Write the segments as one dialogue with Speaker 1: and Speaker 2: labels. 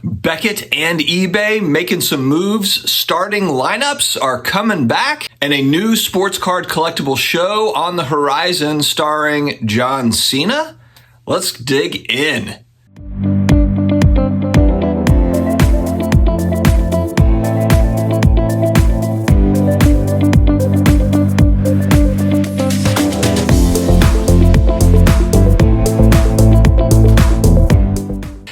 Speaker 1: Beckett and eBay making some moves. Starting lineups are coming back, and a new sports card collectible show on the horizon starring John Cena. Let's dig in.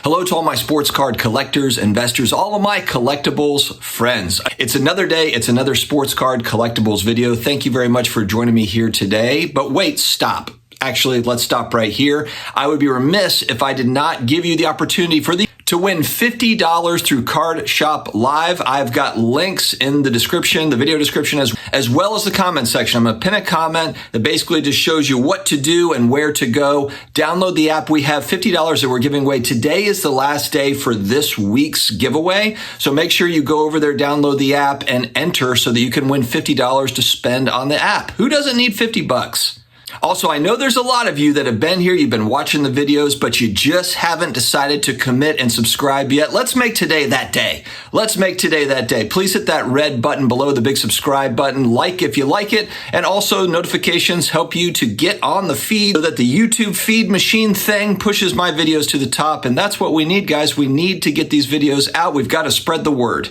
Speaker 1: Hello to all my sports card collectors, investors, all of my collectibles friends. It's another day. It's another sports card collectibles video. Thank you very much for joining me here today. But wait, stop. Actually, let's stop right here. I would be remiss if I did not give you the opportunity to win $50 through Card Shop Live. I've got links in the description, the video description, as well as the comment section. I'm going to pin a comment that basically just shows you what to do and where to go. Download the app. We have $50 that we're giving away. Today is the last day for this week's giveaway. So make sure you go over there, download the app, and enter so that you can win $50 to spend on the app. Who doesn't need 50 bucks? Also, I know there's a lot of you that have been here, you've been watching the videos, but you just haven't decided to commit and subscribe yet. Let's make today that day. Let's make today that day. Please hit that red button below the big subscribe button. Like if you like it. And also notifications help you to get on the feed so that the YouTube feed machine thing pushes my videos to the top. And that's what we need, guys. We need to get these videos out. We've got to spread the word.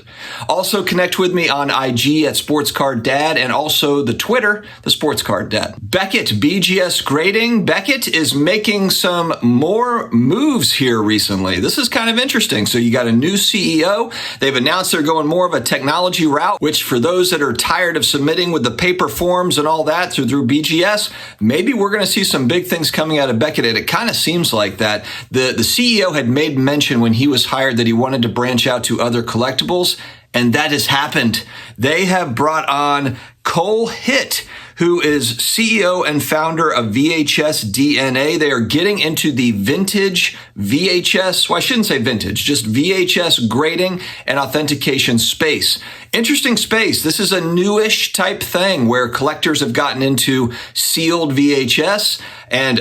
Speaker 1: Also connect with me on IG at SportsCardDad and also the Twitter, the SportsCardDad. Beckett, BGS grading. Beckett is making some more moves here recently. This is kind of interesting. So you got a new CEO. They've announced they're going more of a technology route, which for those that are tired of submitting with the paper forms and all that through BGS, maybe we're going to see some big things coming out of Beckett. And it kind of seems like that. The CEO had made mention when he was hired that he wanted to branch out to other collectibles, and that has happened. They have brought on Cole Hitt, who is CEO and founder of VHS DNA. They are getting into the vintage VHS, well, I shouldn't say vintage, just VHS grading and authentication space. Interesting space. This is a newish type thing where collectors have gotten into sealed VHS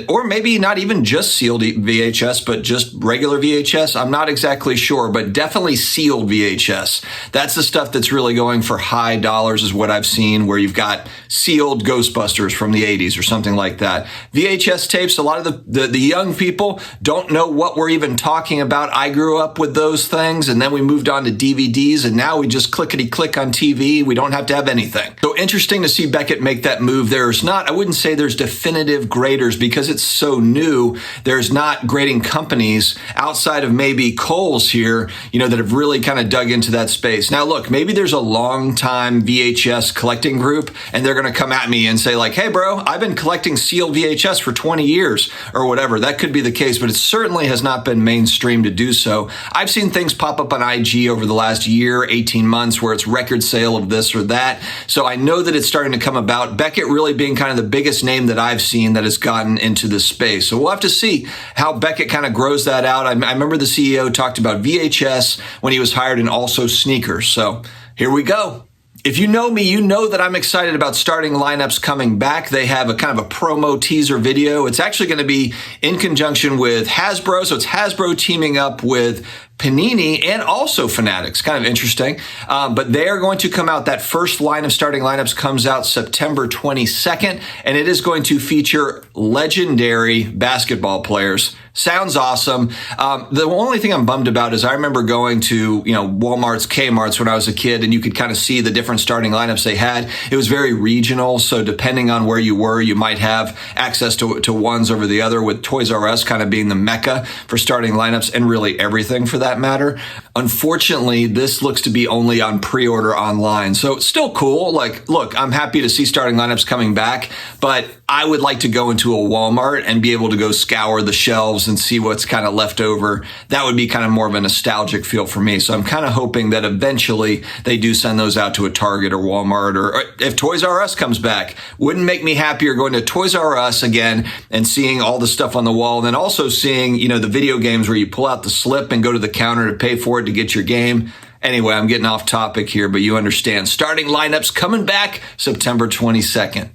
Speaker 1: or maybe not even just sealed VHS, but just regular VHS. I'm not exactly sure, but definitely sealed VHS. That's the stuff that's really going for high dollars is what I've seen, where you've got sealed Ghostbusters from the 80s or something like that. VHS tapes, a lot of the young people don't know what we're even talking about. I grew up with those things, and then we moved on to DVDs, and now we just clickety-click on TV. We don't have to have anything. So interesting to see Beckett make that move. I wouldn't say there's definitive graders because it's so new. There's not grading companies outside of maybe Kohl's here, that have really kind of dug into that space. Now, look, maybe there's a long-time VHS collecting group, and they're going to come at me and say like, hey, bro, I've been collecting sealed VHS for 20 years or whatever. That could be the case, but it certainly has not been mainstream to do so. I've seen things pop up on IG over the last year, 18 months, where it's record sale of this or that. So I know that it's starting to come about. Beckett really being kind of the biggest name that I've seen that has gotten into this space. So we'll have to see how Beckett kind of grows that out. I remember the CEO talked about VHS when he was hired and also sneakers. So here we go. If you know me, you know that I'm excited about starting lineups coming back. They have a kind of a promo teaser video. It's actually going to be in conjunction with Hasbro. So it's Hasbro teaming up with Panini and also Fanatics. Kind of interesting. But they are going to come out. That first line of starting lineups comes out September 22nd, and it is going to feature legendary basketball players. Sounds awesome. The only thing I'm bummed about is I remember going to, Walmart's, Kmart's when I was a kid, and you could kind of see the different starting lineups they had. It was very regional. So depending on where you were, you might have access to ones over the other, with Toys R Us kind of being the mecca for starting lineups and really everything for that matter. Unfortunately, this looks to be only on pre-order online. So it's still cool. Like, look, I'm happy to see starting lineups coming back, but I would like to go into a Walmart and be able to go scour the shelves and see what's kind of left over. That would be kind of more of a nostalgic feel for me. So I'm kind of hoping that eventually they do send those out to a Target or Walmart, or if Toys R Us comes back. Wouldn't make me happier going to Toys R Us again and seeing all the stuff on the wall, and then also seeing, the video games where you pull out the slip and go to the counter to pay for it to get your game. Anyway, I'm getting off topic here, but you understand. Starting lineups coming back September 22nd.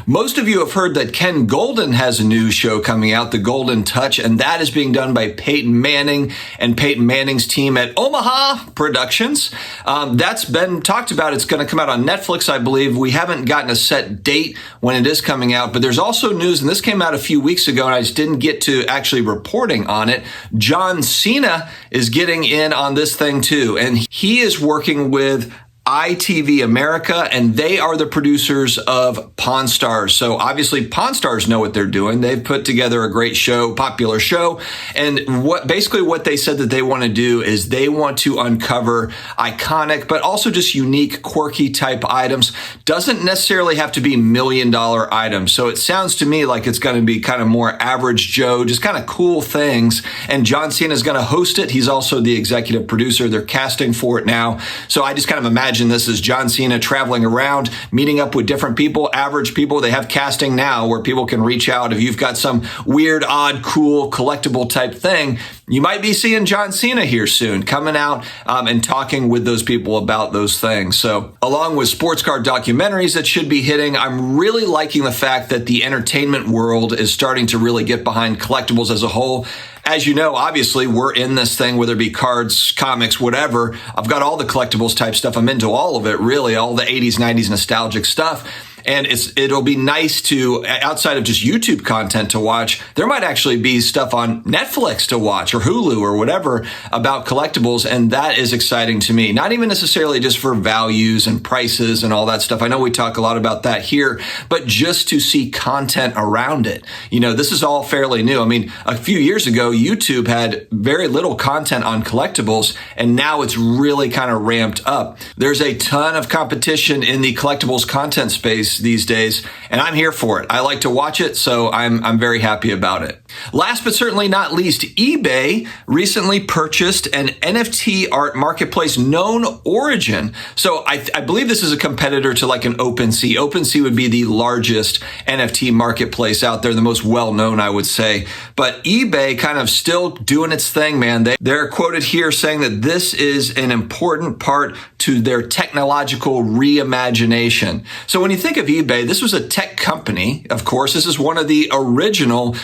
Speaker 1: Most of you have heard that Ken Golden has a new show coming out, The Golden Touch, and that is being done by Peyton Manning and Peyton Manning's team at Omaha Productions. That's been talked about. It's going to come out on Netflix, I believe. We haven't gotten a set date when it is coming out, but there's also news, and this came out a few weeks ago, and I just didn't get to actually reporting on it. John Cena is getting in on this thing too, and he is working with ITV America, and they are the producers of Pawn Stars. So obviously Pawn Stars know what they're doing. They've put together a great show, popular show. And what they said that they want to do is they want to uncover iconic, but also just unique, quirky type items. Doesn't necessarily have to be $1 million items. So it sounds to me like it's going to be kind of more average Joe, just kind of cool things. And John Cena is going to host it. He's also the executive producer. They're casting for it now. So I just kind of imagine this as John Cena traveling around, meeting up with different people, average people. They have casting now where people can reach out. If you've got some weird, odd, cool, collectible type thing, you might be seeing John Cena here soon, coming out and talking with those people about those things. So along with sports car documentaries that should be hitting, I'm really liking the fact that the entertainment world is starting to really get behind collectibles as a whole. As you know, obviously, we're in this thing, whether it be cards, comics, whatever. I've got all the collectibles type stuff. I'm into all of it, really, all the 80s, 90s nostalgic stuff. And it'll be nice to, outside of just YouTube content to watch, there might actually be stuff on Netflix to watch or Hulu or whatever about collectibles. And that is exciting to me. Not even necessarily just for values and prices and all that stuff. I know we talk a lot about that here, but just to see content around it. You know, this is all fairly new. I mean, a few years ago, YouTube had very little content on collectibles, and now it's really kind of ramped up. There's a ton of competition in the collectibles content space these days, and I'm here for it. I like to watch it, so I'm very happy about it. Last but certainly not least, eBay recently purchased an NFT art marketplace known Origin. So I believe this is a competitor to like an OpenSea. OpenSea would be the largest NFT marketplace out there, the most well-known, I would say. But eBay kind of still doing its thing, man. They're quoted here saying that this is an important part to their technological reimagination. So when you think of eBay, this was a tech company. Of course, this is one of the original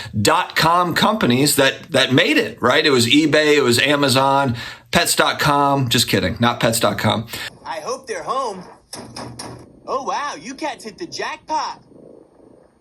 Speaker 1: .com companies that made it, right? It was eBay, it was Amazon, pets.com. Just kidding, not pets.com.
Speaker 2: I hope they're home. Oh, wow, you cats hit the jackpot.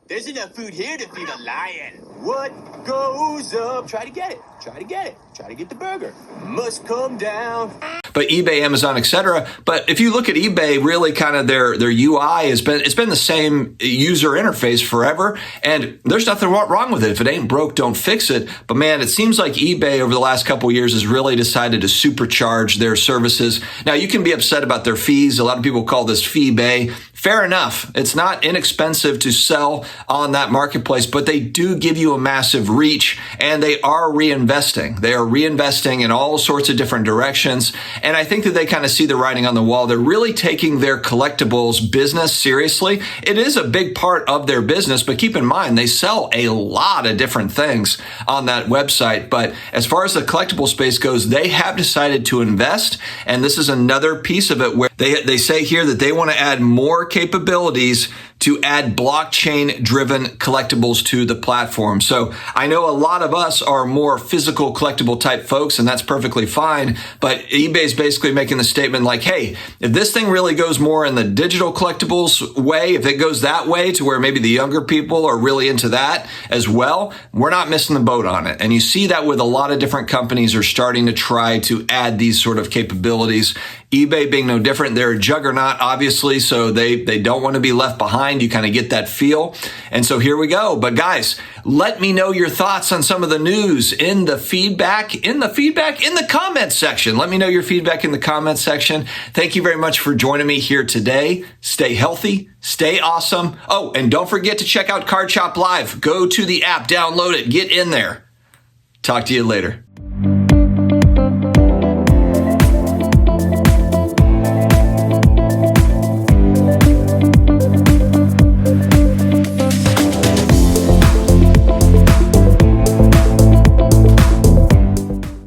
Speaker 2: There's enough food here to feed a lion. What goes up? Try to get it. Try to get it. Try to get the burger. Must come down.
Speaker 1: But eBay, Amazon, etc. But if you look at eBay, really kind of their UI it's been the same user interface forever, and there's nothing wrong with it. If it ain't broke, don't fix it. But man, it seems like eBay over the last couple of years has really decided to supercharge their services. Now, you can be upset about their fees. A lot of people call this fee-bay. Fair enough. It's not inexpensive to sell on that marketplace, but they do give you a massive reach, and they are reinvesting. They are reinvesting in all sorts of different directions. And I think that they kind of see the writing on the wall. They're really taking their collectibles business seriously. It is a big part of their business, but keep in mind, they sell a lot of different things on that website. But as far as the collectible space goes, they have decided to invest. And this is another piece of it where they say here that they want to add more capabilities to add blockchain-driven collectibles to the platform. So I know a lot of us are more physical collectible type folks, and that's perfectly fine. But eBay's basically making the statement like, hey, if this thing really goes more in the digital collectibles way, if it goes that way to where maybe the younger people are really into that as well, we're not missing the boat on it. And you see that with a lot of different companies are starting to try to add these sort of capabilities. eBay being no different. They're a juggernaut, obviously, so they don't want to be left behind. You kind of get that feel. And so here we go. But guys, let me know your thoughts on some of the news in the comment section. Let me know your feedback in the comment section. Thank you very much for joining me here today. Stay healthy, stay awesome. Oh, and don't forget to check out Card Shop Live. Go to the app, download it, get in there. Talk to you later.